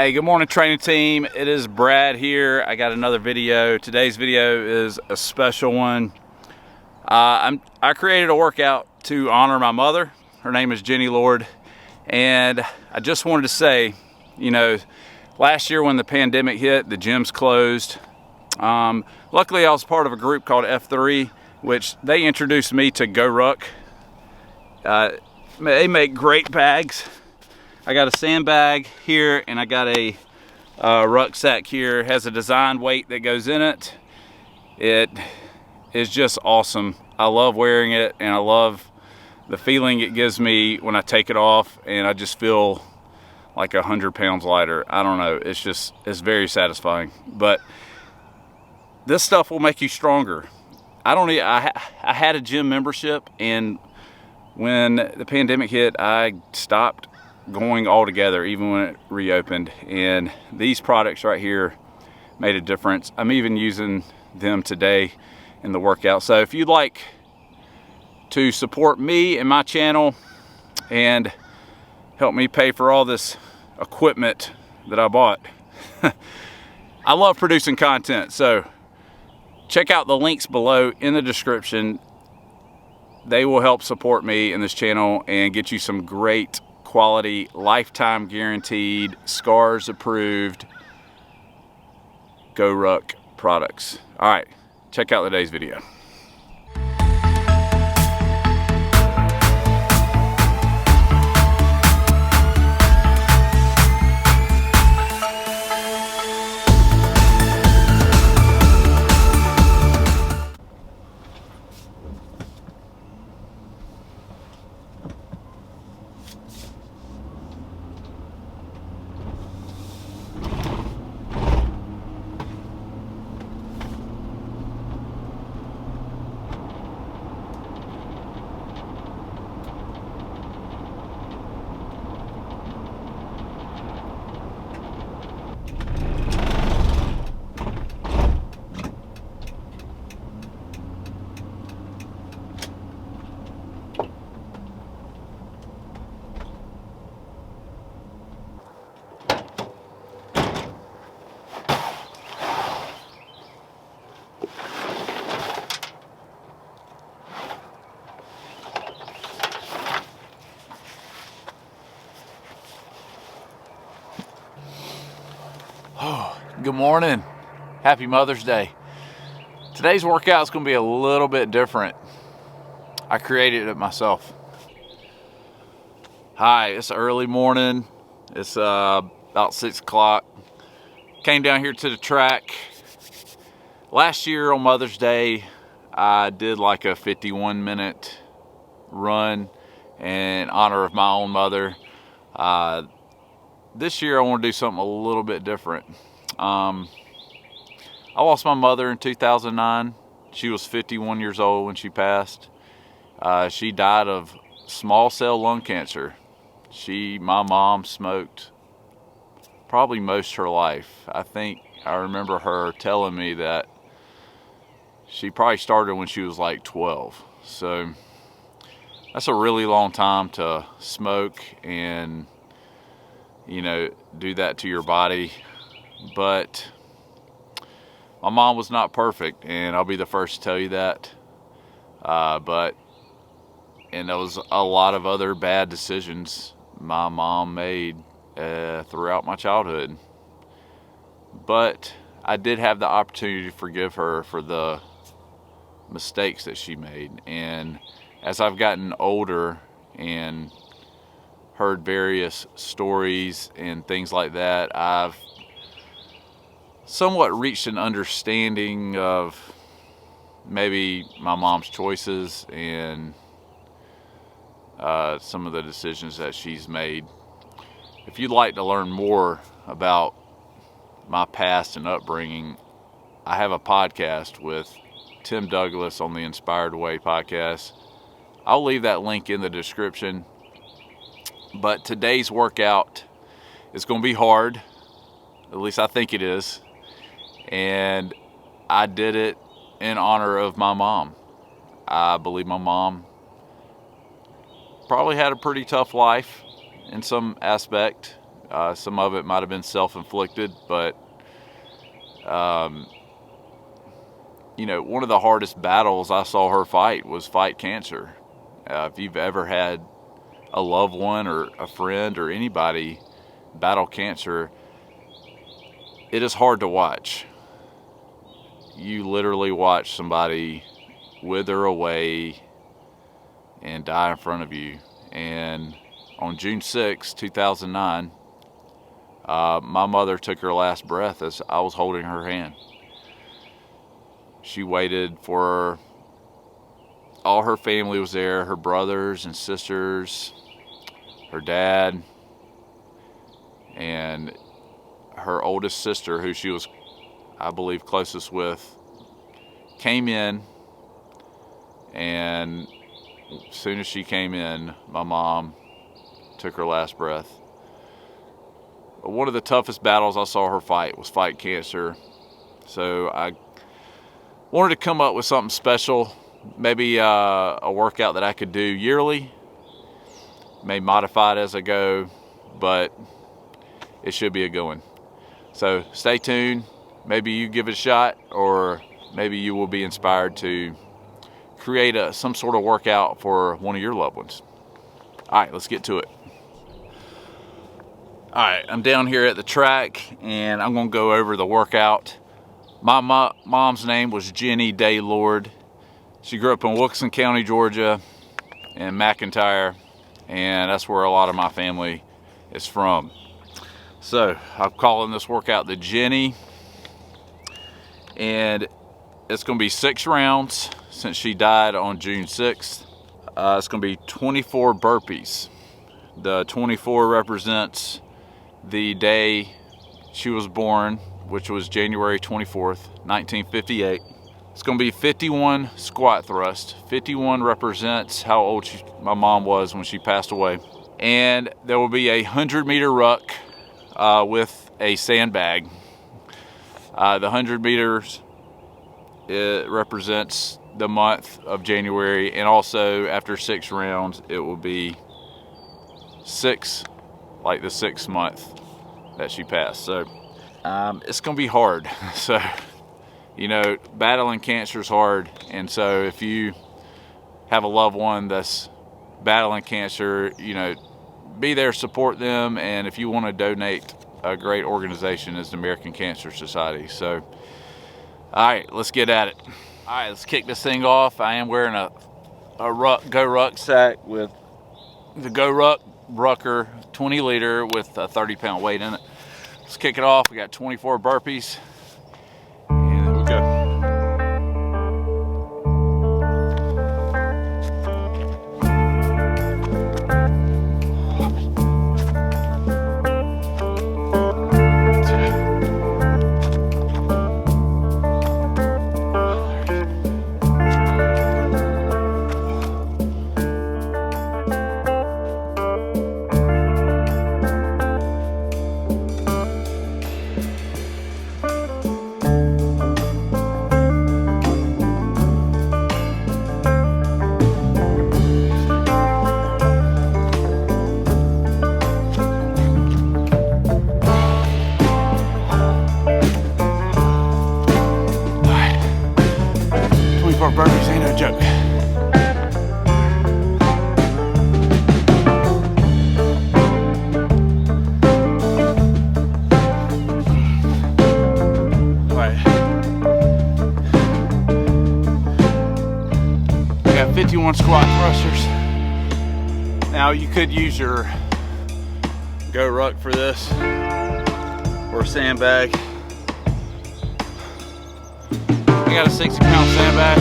Hey, good morning training team. It is Brad here. I got another video. Today's video is a special one. I created a workout to honor my mother. Her name is Jenny Lord. And I just wanted to say, last year when the pandemic hit, the gyms closed. Luckily, I was part of a group called F3, which they introduced me to Go Ruck. They make great bags. I got a sandbag here and I got a rucksack here. It has a design weight that goes in it. It is just awesome. I love wearing it and I love the feeling it gives me when I take it off and I just feel like 100 pounds lighter. I don't know, it's very satisfying. But this stuff will make you stronger. I had a gym membership, and when the pandemic hit, I stopped going altogether, even when it reopened, and these products right here made a difference. I'm even using them today in the workout. So if you'd like to support me and my channel and help me pay for all this equipment that I bought, I love producing content, so check out the links below in the description. They will help support me in this channel and get you some great quality, lifetime guaranteed, scars approved Go Ruck products. All right, check out today's video. Good morning. Happy Mother's Day. Today's workout is going to be a little bit different. I created it myself. Hi, it's early morning. It's about 6 o'clock. Came down here to the track. Last year on Mother's Day, I did like a 51-minute run in honor of my own mother. This year I want to do something a little bit different. I lost my mother in 2009. She was 51 years old when she passed. She died of small cell lung cancer. My mom smoked probably most her life. I think I remember her telling me that she probably started when she was like 12. So that's a really long time to smoke and, do that to your body. But my mom was not perfect, and I'll be the first to tell you that. And there was a lot of other bad decisions my mom made throughout my childhood. But I did have the opportunity to forgive her for the mistakes that she made. And as I've gotten older and heard various stories and things like that, I've somewhat reached an understanding of maybe my mom's choices and some of the decisions that she's made. If you'd like to learn more about my past and upbringing, I have a podcast with Tim Douglas on the Inspired Way podcast. I'll leave that link in the description. But today's workout is going to be hard. At least I think it is. And I did it in honor of my mom. I believe my mom probably had a pretty tough life in some aspect. Some of it might have been self-inflicted, but you know, one of the hardest battles I saw her fight was fight cancer. If you've ever had a loved one or a friend or anybody battle cancer, it is hard to watch. You literally watch somebody wither away and die in front of you. And on June 6, 2009, my mother took her last breath as I was holding her hand. She waited for all her family was there, her brothers and sisters, her dad, and her oldest sister, who she was, I believe, closest with, came in. And as soon as she came in, my mom took her last breath. One of the toughest battles I saw her fight was fight cancer. So I wanted to come up with something special, maybe a workout that I could do yearly. May modify it as I go, but it should be a good one. So stay tuned. Maybe you give it a shot, or maybe you will be inspired to create some sort of workout for one of your loved ones. All right, let's get to it. All right, I'm down here at the track and I'm gonna go over the workout. My mom's name was Jenny Day Lord. She grew up in Wilkinson County, Georgia, in McIntyre, and that's where a lot of my family is from. So I'm calling this workout the Jenny, and it's gonna be 6 rounds since she died on June 6th. It's gonna be 24 burpees. The 24 represents the day she was born, which was January 24th, 1958. It's gonna be 51 squat thrusts. 51 represents how old my mom was when she passed away. And there will be a 100-meter ruck with a sandbag. The 100 meters, it represents the month of January, and also after 6 rounds, it will be 6, like the 6th month that she passed. So it's gonna be hard. So, you know, battling cancer is hard, and so if you have a loved one that's battling cancer, you know, be there, support them, and if you want to donate, a great organization is the American Cancer Society. So, all right, let's get at it. All right, let's kick this thing off. I am wearing a Go rucksack with the Go Rucker 20 liter with a 30-pound weight in it. Let's kick it off. We got 24 burpees, and there we go. Burpees ain't no joke. All right. We got 51 squat thrusters. Now you could use your Go Ruck for this, or a sandbag. I got a 60-pound sandbag.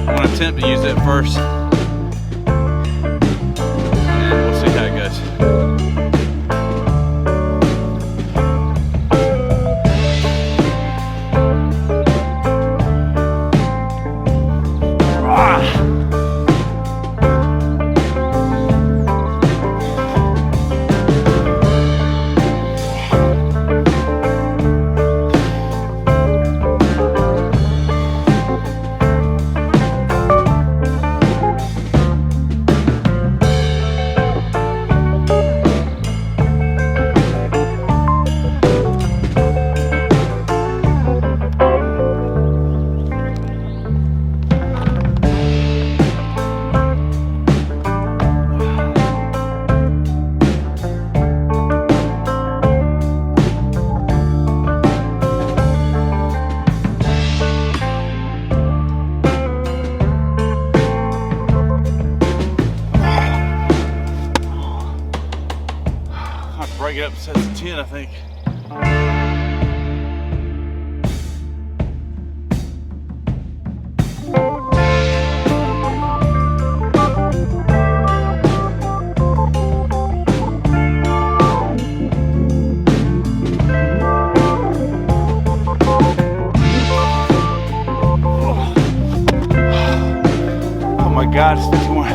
I'm gonna attempt to use it first, and we'll see how it goes. have to break it up in sets of 10, I think. Oh my God, it's 51.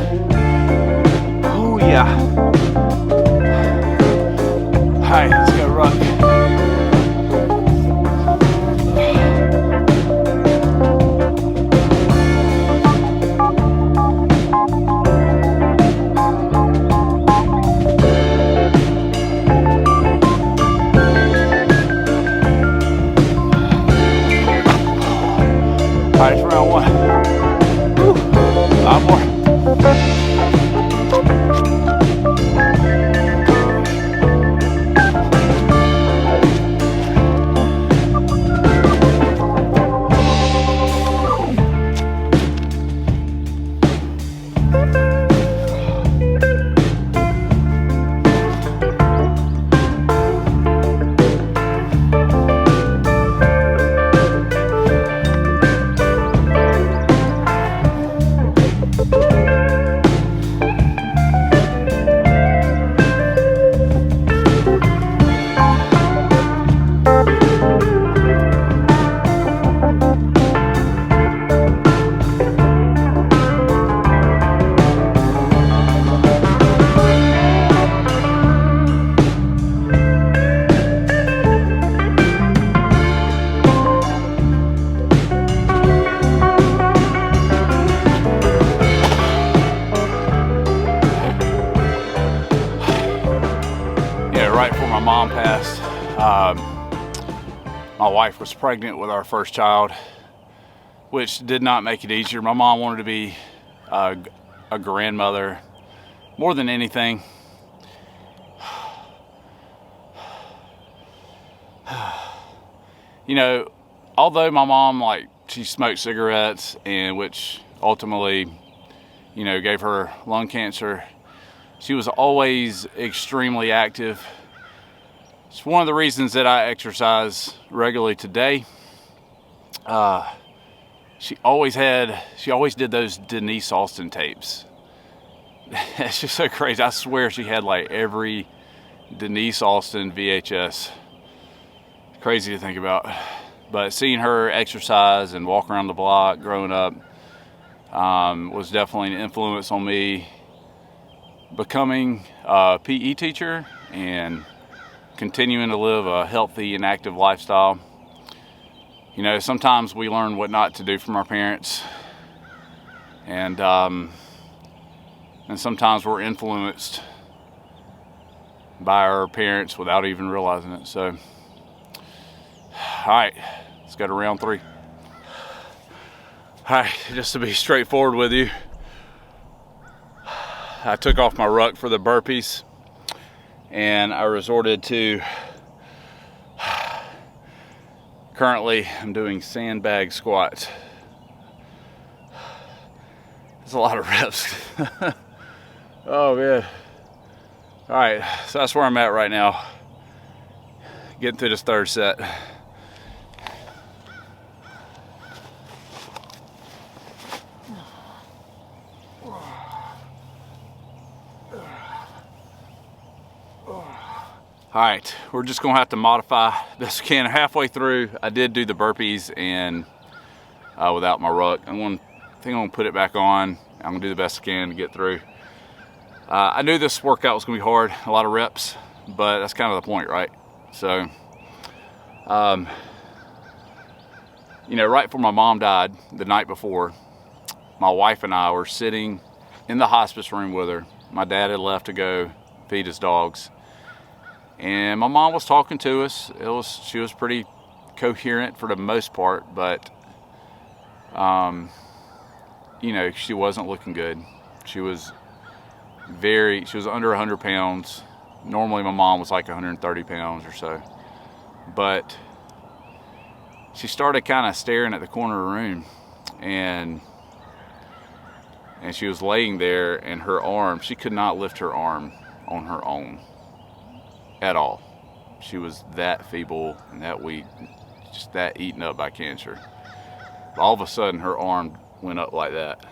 Oh yeah. Alright, let's go rock. Alright, it's round one. Woo. 5 more. Right before my mom passed, my wife was pregnant with our first child, which did not make it easier. My mom wanted to be a grandmother more than anything. You know, although my mom, like, she smoked cigarettes, and which ultimately, you know, gave her lung cancer, she was always extremely active. It's one of the reasons that I exercise regularly today. She always did those Denise Austin tapes. It's just so crazy. I swear she had like every Denise Austin VHS. Crazy to think about. But seeing her exercise and walk around the block growing up was definitely an influence on me becoming a PE teacher and continuing to live a healthy and active lifestyle. You know, sometimes we learn what not to do from our parents, and sometimes we're influenced by our parents without even realizing it. So, all right, let's go to round 3. All right, just to be straightforward with you, I took off my ruck for the burpees, and I resorted to, currently I'm doing sandbag squats. That's a lot of reps. Oh man. All right, so that's where I'm at right now. Getting through this third set. All right, we're just gonna have to modify this can. Halfway through, I did do the burpees and without my ruck. I think I'm gonna put it back on. I'm gonna do the best I can to get through. I knew this workout was gonna be hard, a lot of reps, but that's kind of the point, right? So, you know, right before my mom died, the night before, my wife and I were sitting in the hospice room with her. My dad had left to go feed his dogs. And my mom was talking to us. She was pretty coherent for the most part, but you know, she wasn't looking good. She was under 100 pounds. Normally my mom was like 130 pounds or so. But she started kind of staring at the corner of the room, and she was laying there, and her arm, she could not lift her arm on her own. at all. She was that feeble and that weak, just that eaten up by cancer. All of a sudden, her arm went up like that.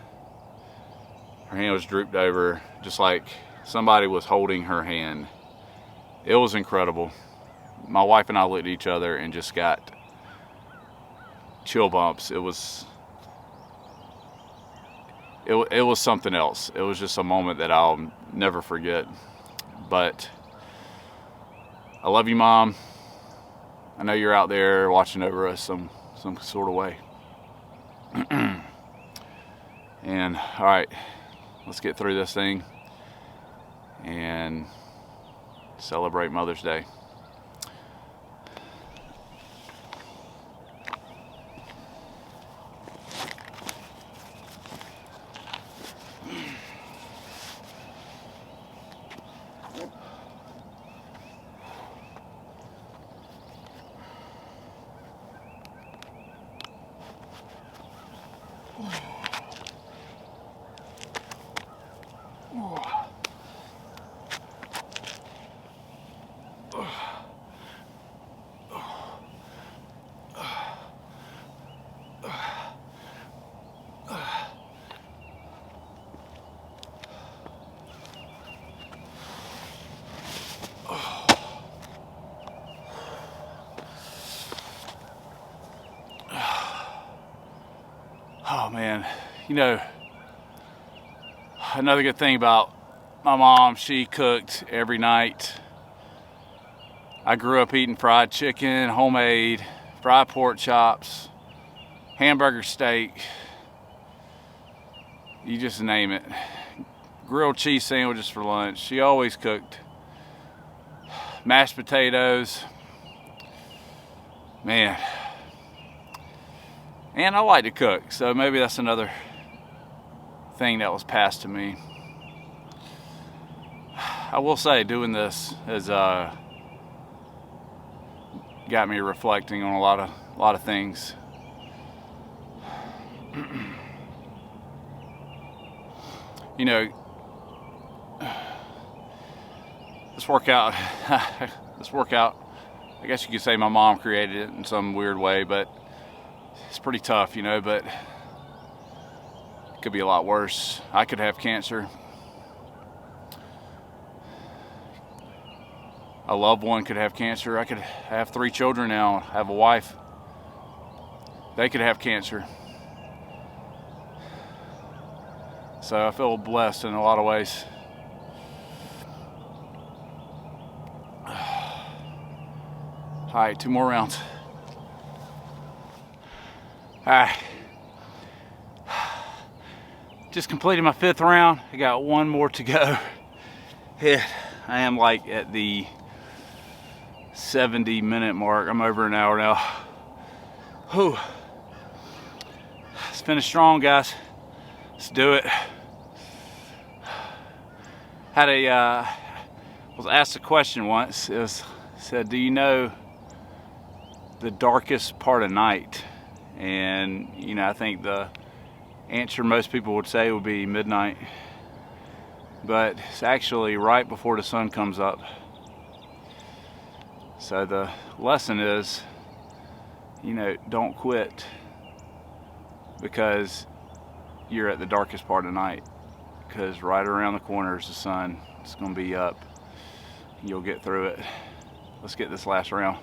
Her hand was drooped over, just like somebody was holding her hand. It was incredible. My wife and I looked at each other and just got chill bumps. It was something else. It was just a moment that I'll never forget. But I love you, Mom. I know you're out there watching over us some sort of way. And all right, let's get through this thing and celebrate Mother's Day. Oh man, you know, another good thing about my mom, she cooked every night. I grew up eating fried chicken, homemade, fried pork chops, hamburger steak, you just name it. Grilled cheese sandwiches for lunch. She always cooked. Mashed potatoes, man. And I like to cook, so maybe that's another thing that was passed to me. I will say, doing this has got me reflecting on a lot of things. You know, this workout, I guess you could say my mom created it in some weird way, but it's pretty tough, you know, but it could be a lot worse. I could have cancer. A loved one could have cancer. I could have 3 children now, have a wife. They could have cancer. So I feel blessed in a lot of ways. All right, 2 more rounds. All right. Just completed my 5th round. I got 1 more to go. Yeah, I am like at the 70-minute mark. I'm over an hour now. Whew. Let's finish strong, guys. Let's do it. Was asked a question once. It said, do you know the darkest part of night? And you know, I think the answer most people would say would be midnight, but it's actually right before the sun comes up. So the lesson is, you know, don't quit because you're at the darkest part of the night, because right around the corner is the sun. It's going to be up. You'll get through it. Let's get this last round.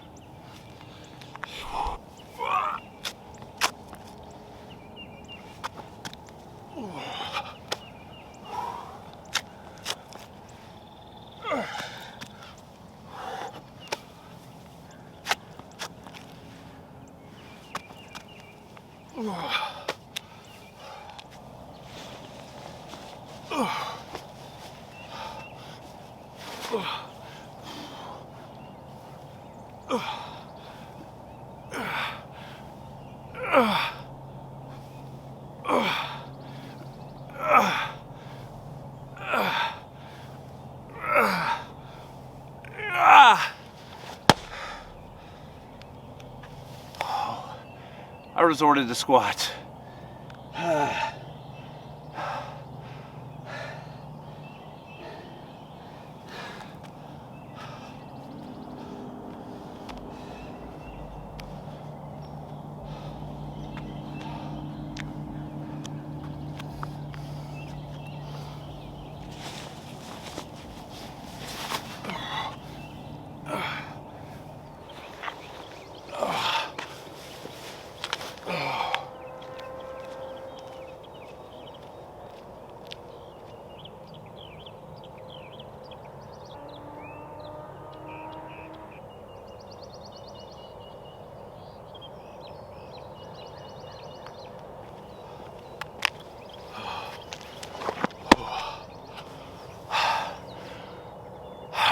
I resorted to squats.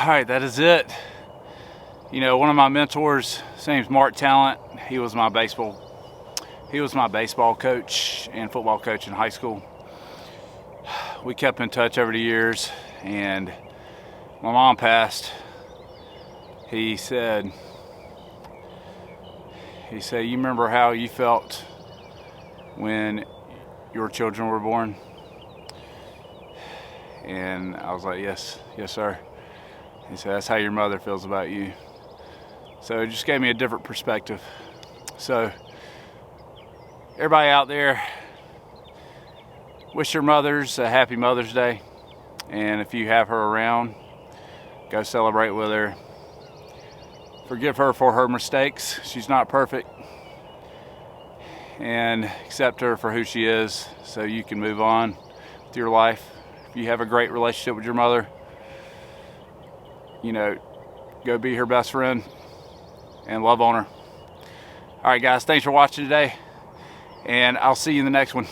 All right, that is it. You know, one of my mentors, his name's Mark Talent. He was my baseball coach and football coach in high school. We kept in touch over the years, and my mom passed. He said, you remember how you felt when your children were born? And I was like, yes sir. He said, that's how your mother feels about you. So it just gave me a different perspective. So everybody out there, wish your mothers a happy Mother's Day. And if you have her around, go celebrate with her. Forgive her for her mistakes. She's not perfect. And accept her for who she is so you can move on with your life. If you have a great relationship with your mother, you know, go be her best friend and love on her. All right, guys, thanks for watching today, and I'll see you in the next one.